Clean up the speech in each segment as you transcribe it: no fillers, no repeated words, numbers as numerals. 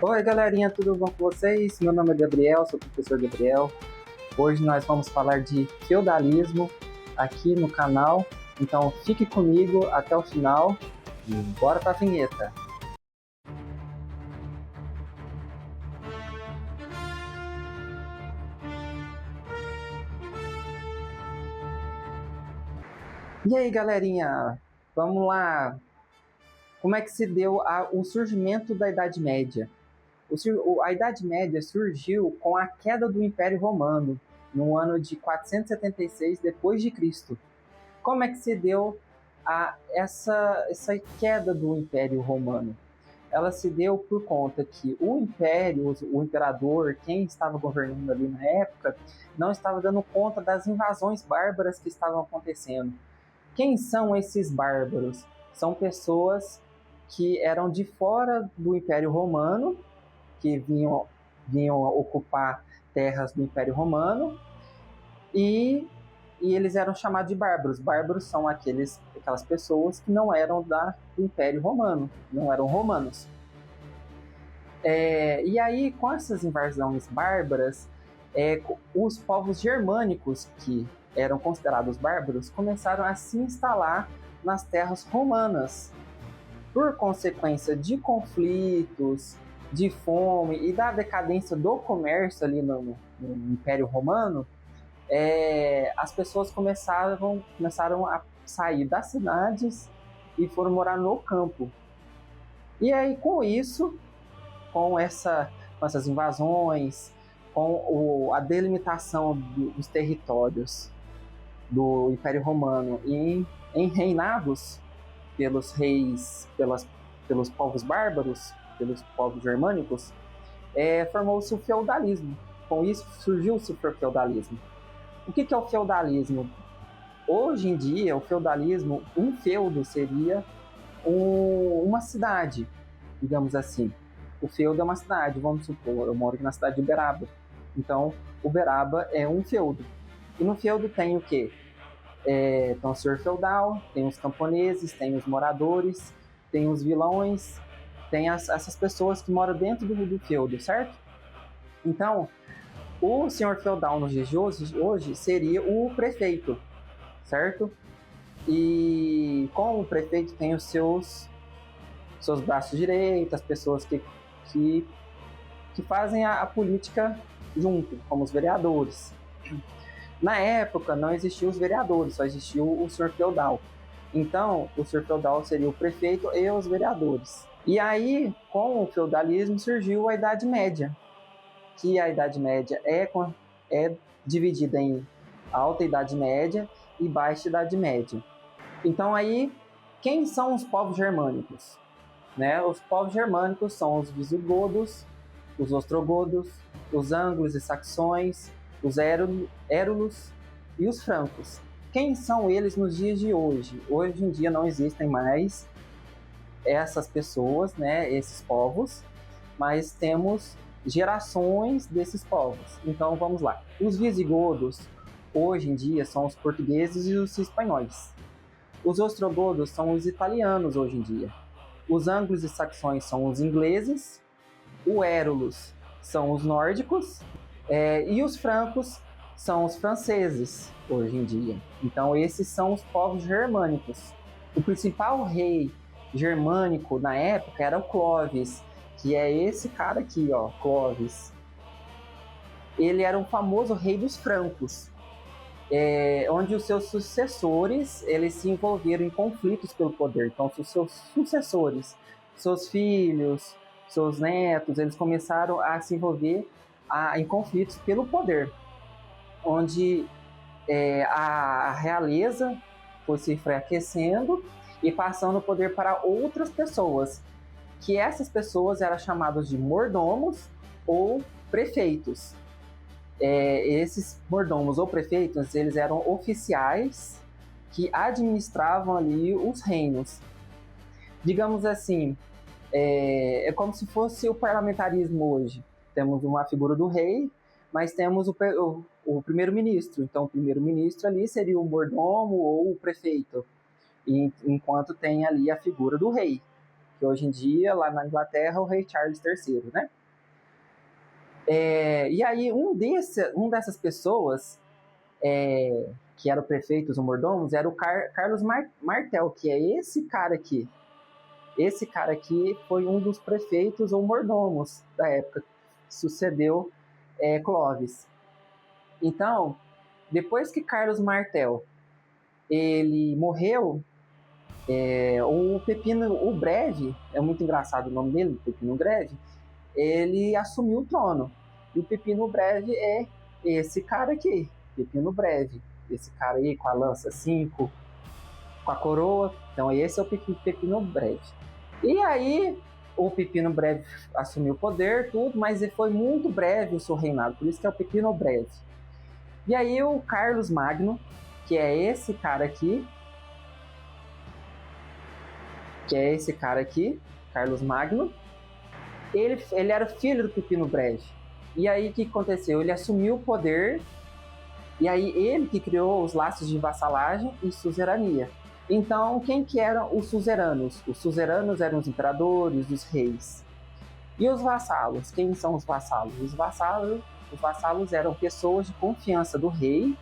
Oi, galerinha, tudo bom com vocês? Meu nome é Gabriel, sou o professor Gabriel. Hoje nós vamos falar de feudalismo aqui no canal. Então fique comigo até o final e bora pra vinheta. E aí, galerinha, vamos lá. Como é que se deu o surgimento da Idade Média? A Idade Média surgiu com a queda do Império Romano no ano de 476 depois de Cristo. Como é que se deu essa queda do Império Romano? Ela se deu por conta que o Império, o imperador, quem estava governando ali na época, não estava dando conta das invasões bárbaras que estavam acontecendo. Quem são esses bárbaros? São pessoas que eram de fora do Império Romano, que vinham ocupar terras do Império Romano e eles eram chamados de bárbaros. Bárbaros são aquelas pessoas que não eram do Império Romano, não eram romanos. E aí, com essas invasões bárbaras, os povos germânicos, que eram considerados bárbaros, começaram a se instalar nas terras romanas. Por consequência de conflitos, de fome e da decadência do comércio ali no Império Romano, as pessoas começaram a sair das cidades e foram morar no campo. E aí, com isso, com essas invasões, com a delimitação dos territórios do Império Romano em reinados pelos reis, pelos povos bárbaros, pelos povos germânicos, formou-se o feudalismo. Com isso surgiu-se o feudalismo. O que é o feudalismo? Hoje em dia, o feudalismo, um feudo seria uma cidade, digamos assim. O feudo é uma cidade, vamos supor, eu moro aqui na cidade de Uberaba. Então, Uberaba é um feudo. E no feudo tem o quê? Tem o senhor feudal, tem os camponeses, tem os moradores, tem os vilões, tem essas pessoas que moram dentro do feudo, certo? Então, o senhor feudal nos dias de hoje seria o prefeito, certo? E com o prefeito tem os seus braços direitos, as pessoas que, que fazem a política junto, como os vereadores. Na época não existiam os vereadores, só existia o senhor feudal. Então, o senhor feudal seria o prefeito e os vereadores. E aí, com o feudalismo, surgiu a Idade Média, que a Idade Média é dividida em Alta Idade Média e Baixa Idade Média. Então aí, quem são os povos germânicos? Né? Os povos germânicos são os visigodos, os ostrogodos, os ângulos e saxões, os érulos e os francos. Quem são eles nos dias de hoje? Hoje em dia não existem mais essas pessoas, né, esses povos, mas temos gerações desses povos. Então vamos lá. Os visigodos hoje em dia são os portugueses e os espanhóis. Os ostrogodos são os italianos hoje em dia. Os ângulos e saxões são os ingleses. O érulos são os nórdicos. E os francos são os franceses hoje em dia. Então esses são os povos germânicos. O principal rei germânico na época era o Clovis, que é esse cara aqui, ó, Clovis. Ele era um famoso rei dos francos, onde os seus sucessores eles se envolveram em conflitos pelo poder. Então, os seus sucessores, seus filhos, seus netos, eles começaram a se envolver em conflitos pelo poder, onde a realeza foi se enfraquecendo e passando o poder para outras pessoas, que essas pessoas eram chamadas de mordomos ou prefeitos. Esses mordomos ou prefeitos, eles eram oficiais que administravam ali os reinos. Digamos assim, é como se fosse o parlamentarismo hoje. Temos uma figura do rei, mas temos o primeiro-ministro. Então, o primeiro-ministro ali seria o mordomo ou o prefeito, enquanto tem ali a figura do rei. que hoje em dia, lá na Inglaterra, é o rei Charles III, né? E aí, dessas pessoas, que eram prefeitos ou mordomos, era o Carlos Martel, que é esse cara aqui. Esse cara aqui foi um dos prefeitos ou mordomos da época, que sucedeu Clovis. Então, depois que Carlos Martel ele morreu, o Pepino o Breve, é muito engraçado o nome dele, Pepino Breve, ele assumiu o trono. E o Pepino Breve é esse cara aqui, Pepino Breve. Esse cara aí com a lança 5, com a coroa. Então esse é o Pepino Breve. E aí o Pepino Breve assumiu o poder, tudo, mas foi muito breve o seu reinado, por isso que é o Pepino Breve. E aí o Carlos Magno, que é esse cara aqui, Carlos Magno, ele era filho do Pepino Breve. E aí o que aconteceu? Ele assumiu o poder, e aí ele que criou os laços de vassalagem e suzerania. Então, quem que eram os suzeranos? Os suzeranos eram os imperadores, os reis. E os vassalos? Quem são os vassalos? Os vassalos eram pessoas de confiança do rei,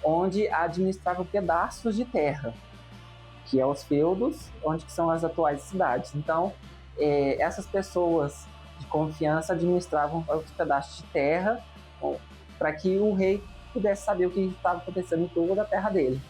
onde administravam pedaços de terra, que é os feudos, onde são as atuais cidades. Então, essas pessoas de confiança administravam os pedaços de terra para que o rei pudesse saber o que estava acontecendo em toda a terra dele.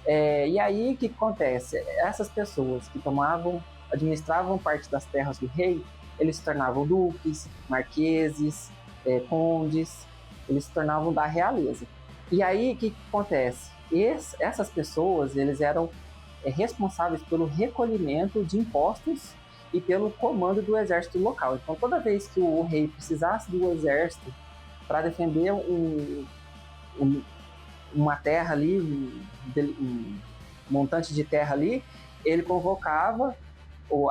E aí, o que acontece? Essas pessoas que administravam parte das terras do rei, eles se tornavam duques, marqueses, condes, eles se tornavam da realeza. E aí, o que acontece? Essas pessoas, eles eram responsáveis pelo recolhimento de impostos e pelo comando do exército local. Então, toda vez que o rei precisasse do exército para defender uma terra ali, um montante de terra ali, ele convocava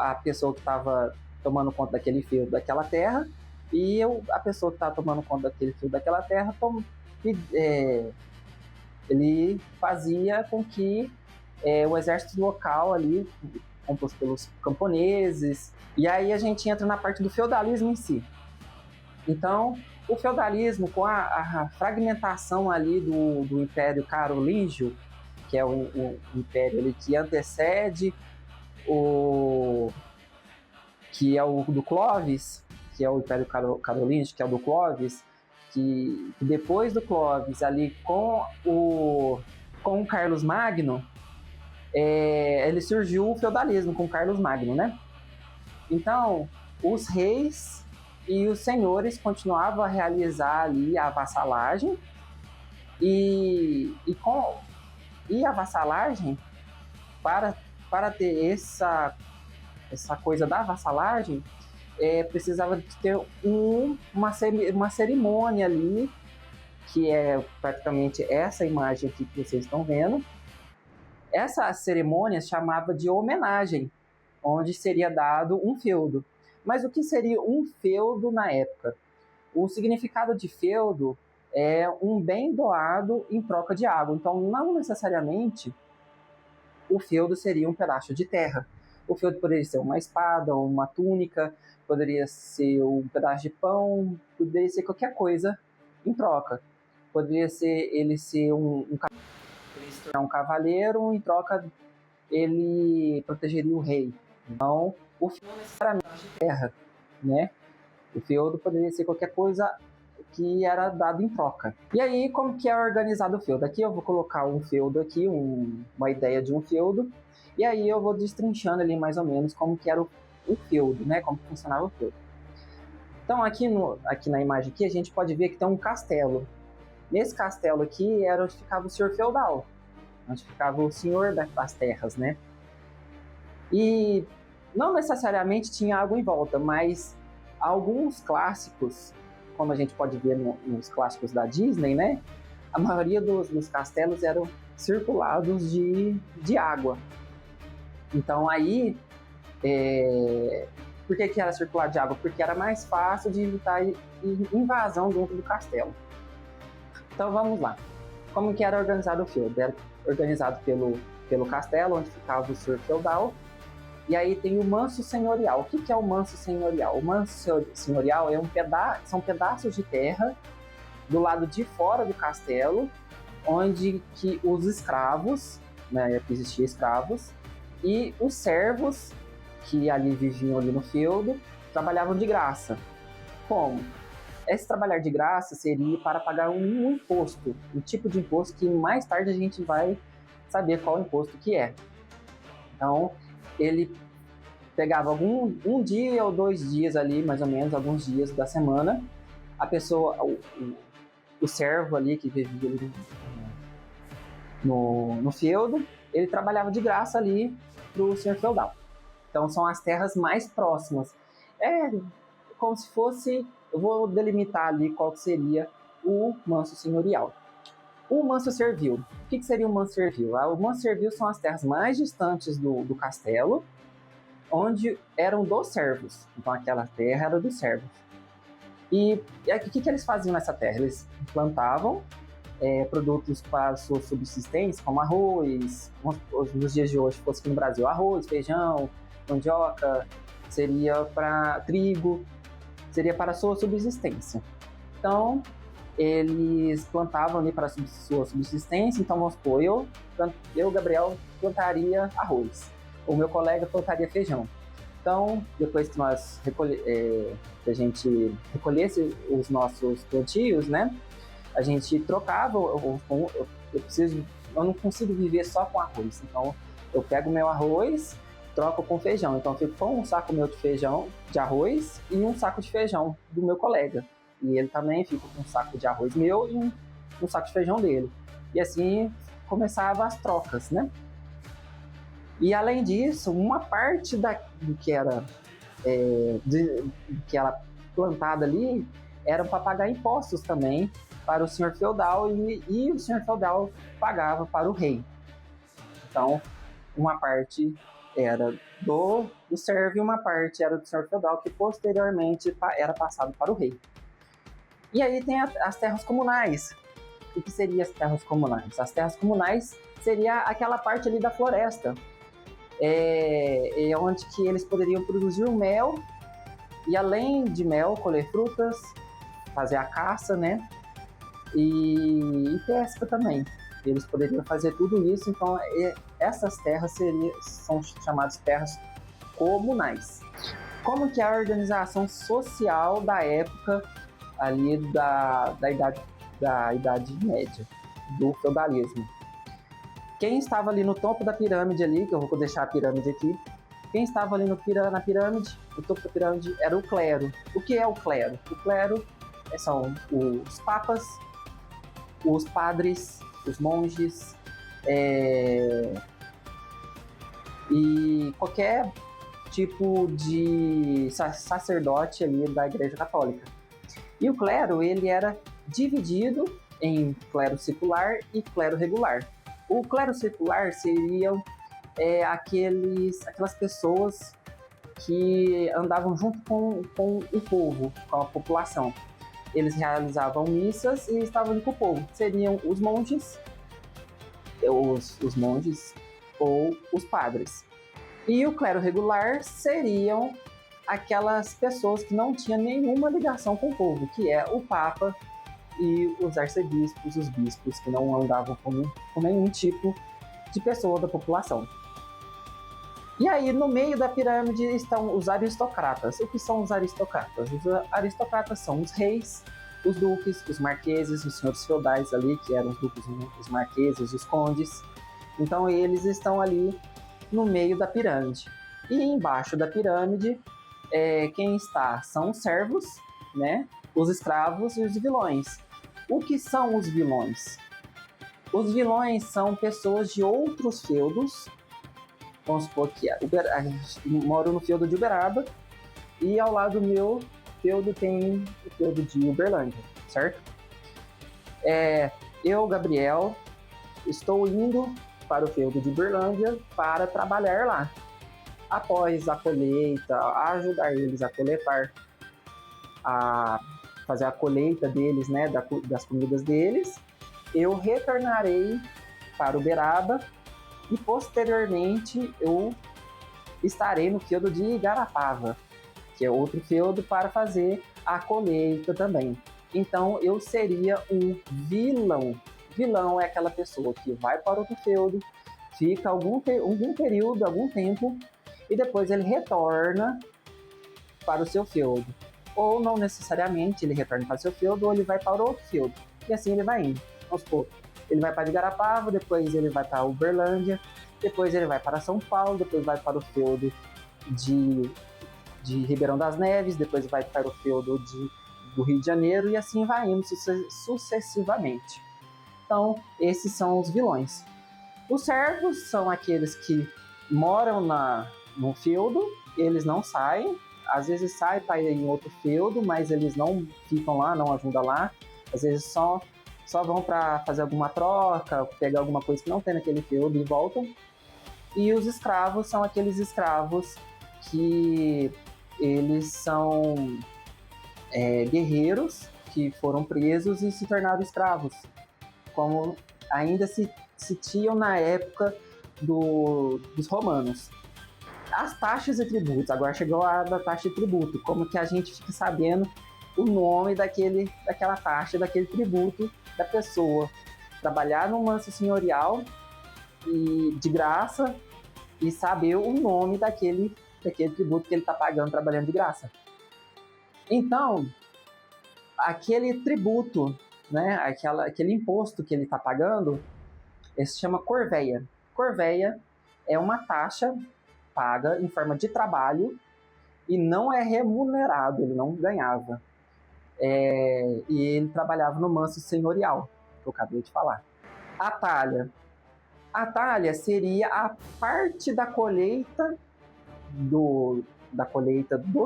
a pessoa que estava tomando conta daquele feudo daquela terra, e a pessoa que estava tomando conta daquele feudo daquela terra, ele fazia com que o exército local ali, composto pelos camponeses, e aí a gente entra na parte do feudalismo em si. Então, o feudalismo, com a fragmentação ali do Império Carolíngio, que é o império ali que antecede que é o do Clovis, que é o Império Carolíngio, que é o do Clovis, que depois do Clovis, ali com o Carlos Magno, ele surgiu o feudalismo com Carlos Magno, né? Então, os reis e os senhores continuavam a realizar ali a vassalagem, e a vassalagem, para ter essa coisa da vassalagem, precisava de ter uma cerimônia ali, que é praticamente essa imagem aqui que vocês estão vendo. Essa cerimônia se chamava de homenagem, onde seria dado um feudo. Mas o que seria um feudo na época? O significado de feudo é um bem doado em troca de água. Então, não necessariamente o feudo seria um pedaço de terra. O feudo poderia ser uma espada, uma túnica, poderia ser um pedaço de pão, poderia ser qualquer coisa em troca. Poderia ser ele ser um cavaleiro, em troca ele protegeria o rei. Então, o feudo não necessariamente de terra, né? O feudo poderia ser qualquer coisa que era dado em troca. E aí, como que é organizado o feudo? Aqui eu vou colocar um feudo aqui, uma ideia de um feudo, e aí eu vou destrinchando ali mais ou menos como que era o feudo, né? Como funcionava o feudo. Então, aqui na imagem aqui, a gente pode ver que tem um castelo. Nesse castelo aqui era onde ficava o senhor feudal, onde ficava o senhor das terras, né? E não necessariamente tinha água em volta, mas alguns clássicos, como a gente pode ver nos clássicos da Disney, né? A maioria dos castelos eram circulados de água. Então aí, por que era circulado de água? Porque era mais fácil de evitar invasão dentro do castelo. Então vamos lá. Como que era organizado o feudo? Era organizado pelo castelo, onde ficava o senhor feudal. E aí tem o manso senhorial. O que é o manso senhorial? O manso senhorial é são pedaços de terra do lado de fora do castelo, onde que os escravos, né, que existiam escravos, e os servos, que ali viviam ali no feudo, trabalhavam de graça. Como? Esse trabalhar de graça seria para pagar um imposto, um tipo de imposto que mais tarde a gente vai saber qual imposto que é. Então, ele pegava um dia ou 2 dias ali, mais ou menos, alguns dias da semana, a pessoa, o servo ali que vivia ali no feudo, ele trabalhava de graça ali para o senhor feudal. Então, são as terras mais próximas. É como se fosse, eu vou delimitar ali qual que seria o manso senhorial. O manso servil. O que seria o manso servil? O manso servil são as terras mais distantes do castelo, onde eram dos servos. Então aquela terra era dos servos. E o que eles faziam nessa terra? Eles plantavam produtos para sua subsistência, como arroz, nos dias de hoje, fosse aqui no Brasil, arroz, feijão, mandioca, seria para trigo, seria para a sua subsistência. Então, eles plantavam ali para a sua subsistência. Então, vamos supor, eu, Gabriel, plantaria arroz. O meu colega plantaria feijão. Então, depois que a gente recolhesse os nossos plantios, né? A gente trocava, eu não consigo viver só com arroz. Então, eu pego o meu arroz, troco com feijão. Então, eu fico com um saco meu de feijão, de arroz, e um saco de feijão do meu colega. E ele também fica com um saco de arroz meu e um saco de feijão dele. E assim começava as trocas, né? E além disso, uma parte do que era plantada ali era para pagar impostos também para o senhor feudal e o senhor feudal pagava para o rei. Então, uma parte era do servo e uma parte era do senhor feudal, que posteriormente era passado para o rei. E aí tem as terras comunais. O que seriam as terras comunais? As terras comunais seria aquela parte ali da floresta, onde que eles poderiam produzir o mel e, além de mel, colher frutas, fazer a caça, né? E pesca também. Eles poderiam fazer tudo isso. Então, essas terras são chamadas terras comunais. Como que é a organização social da época ali da Idade Média, do feudalismo? Quem estava ali no topo da pirâmide ali, que eu vou deixar a pirâmide aqui, quem estava ali na pirâmide, no topo da pirâmide, era o clero. O que é o clero? O clero são os papas, os padres, os monges, e qualquer tipo de sacerdote ali da Igreja Católica. E o clero, ele era dividido em clero secular e clero regular. O clero secular seriam aquelas pessoas que andavam junto com o povo, com a população. Eles realizavam missas e estavam ali com o povo. Seriam os monges, os monges ou os padres. E o clero regular seriam aquelas pessoas que não tinham nenhuma ligação com o povo, que é o Papa e os arcebispos, os bispos, que não andavam com nenhum tipo de pessoa da população. E aí, no meio da pirâmide, estão os aristocratas. O que são os aristocratas? Os aristocratas são os reis, os duques, os marqueses, os senhores feudais ali, que eram os duques, os marqueses, os condes. Então, eles estão ali no meio da pirâmide. E embaixo da pirâmide, quem está são os servos, né? Os escravos e os vilões. O que são os vilões? Os vilões são pessoas de outros feudos. Vamos supor que eu moro no feudo de Uberaba e ao lado do meu feudo tem o feudo de Uberlândia, certo? Eu, Gabriel, estou indo para o feudo de Uberlândia para trabalhar lá. Após a colheita, ajudar eles a coletar, a fazer a colheita deles, né, das comidas deles, eu retornarei para Uberaba e posteriormente eu estarei no feudo de Igarapava, que é outro feudo para fazer a colheita também. Então eu seria um vilão. Vilão é aquela pessoa que vai para outro feudo, fica algum período, algum tempo, e depois ele retorna para o seu feudo. Ou não necessariamente ele retorna para o seu feudo, ou ele vai para outro feudo. E assim ele vai indo. Vamos supor, ele vai para Igarapava, depois ele vai para Uberlândia, depois ele vai para São Paulo, depois vai para o feudo de Ribeirão das Neves, depois vai para o feudo do Rio de Janeiro, e assim vai indo sucessivamente. Então, esses são os vilões. Os servos são aqueles que moram no feudo, eles não saem, às vezes saem para ir em outro feudo, mas eles não ficam lá, não ajudam lá, às vezes só vão para fazer alguma troca, pegar alguma coisa que não tem naquele feudo e voltam. E os escravos são aqueles escravos que eles são guerreiros que foram presos e se tornaram escravos, como ainda se tinham na época dos romanos. As taxas e tributos, agora chegou a da taxa e tributo, como que a gente fica sabendo o nome daquela taxa, daquele tributo da pessoa. Trabalhar no manso senhorial e de graça e saber o nome daquele tributo que ele está pagando trabalhando de graça. Então, aquele tributo, né, aquele imposto que ele está pagando, ele se chama corveia. Corveia é uma taxa paga em forma de trabalho e não é remunerado, ele não ganhava. E ele trabalhava no manso senhorial, que eu acabei de falar. A talha. A talha seria a parte da colheita do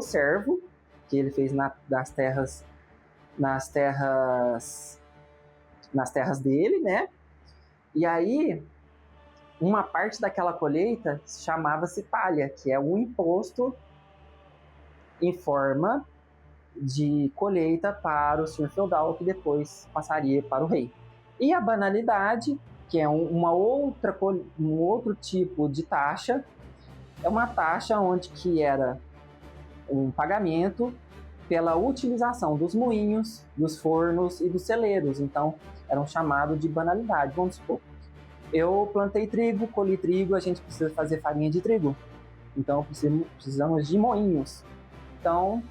servo, que ele fez nas terras dele, né? E aí, uma parte daquela colheita chamava-se talha, que é um imposto em forma de colheita para o senhor feudal, que depois passaria para o rei. E a banalidade, que é um outro tipo de taxa, é uma taxa onde que era um pagamento pela utilização dos moinhos, dos fornos e dos celeiros. Então, eram chamados de banalidade. Vamos supor, eu plantei trigo, colhi trigo, a gente precisa fazer farinha de trigo. Então, precisamos de moinhos. Então,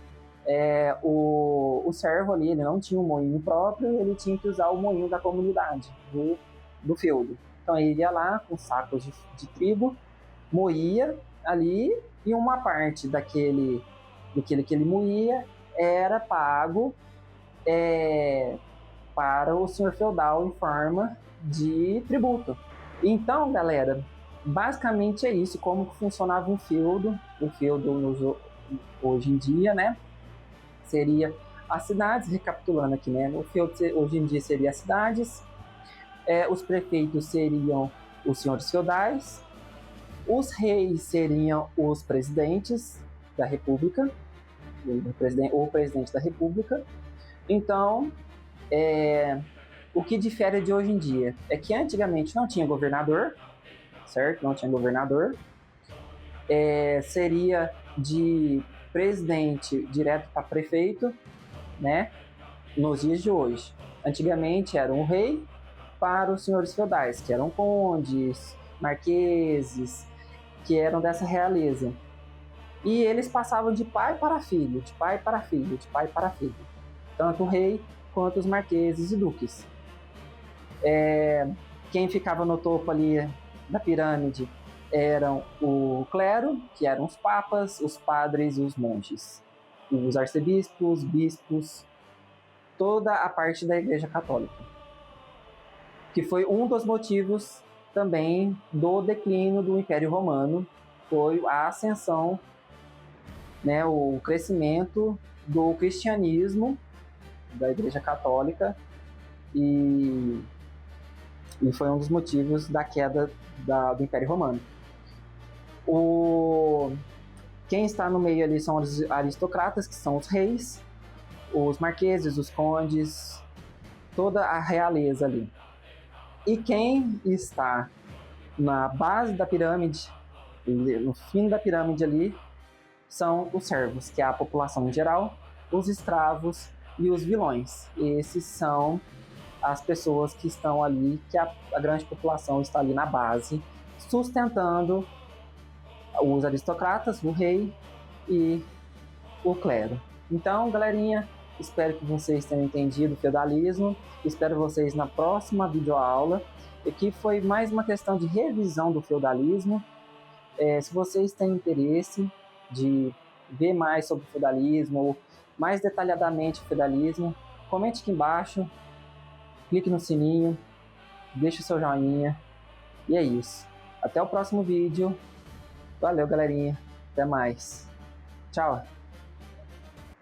o servo ali, ele não tinha um moinho próprio, ele tinha que usar o moinho da comunidade, do feudo. Então, ele ia lá com sacos de trigo, moía ali, e uma parte daquele que ele moía era pago para o senhor feudal em forma de tributo. Então, galera, basicamente é isso, como funcionava um feudo. O feudo hoje em dia, né, seria as cidades, recapitulando aqui, né, o feudo hoje em dia seria as cidades, os prefeitos seriam os senhores feudais, os reis seriam os presidentes da república, o presidente da república. Então, o que difere de hoje em dia é que antigamente não tinha governador, certo? Não tinha governador. Seria de presidente direto para prefeito, né? Nos dias de hoje. Antigamente era um rei para os senhores feudais, que eram condes, marqueses, que eram dessa realeza. E eles passavam de pai para filho, de pai para filho, de pai para filho. Tanto o rei quanto os marqueses e duques. Quem ficava no topo ali da pirâmide eram o clero, que eram os papas, os padres e os monges. Os arcebispos, bispos, toda a parte da Igreja Católica. Que foi um dos motivos também do declínio do Império Romano, foi a ascensão, né, o crescimento do cristianismo, da Igreja Católica, e foi um dos motivos da queda do Império Romano. Quem está no meio ali são os aristocratas, que são os reis, os marqueses, os condes, toda a realeza ali. E quem está na base da pirâmide, no fim da pirâmide ali, são os servos, que é a população em geral, os escravos e os vilões. Esses são as pessoas que estão ali, que a grande população está ali na base, sustentando os aristocratas, o rei e o clero. Então, galerinha, espero que vocês tenham entendido o feudalismo. Espero vocês na próxima videoaula. Aqui foi mais uma questão de revisão do feudalismo. Se vocês têm interesse de ver mais sobre o feudalismo, ou mais detalhadamente o feudalismo, comente aqui embaixo, clique no sininho, deixe o seu joinha. E é isso. Até o próximo vídeo. Valeu, galerinha. Até mais. Tchau.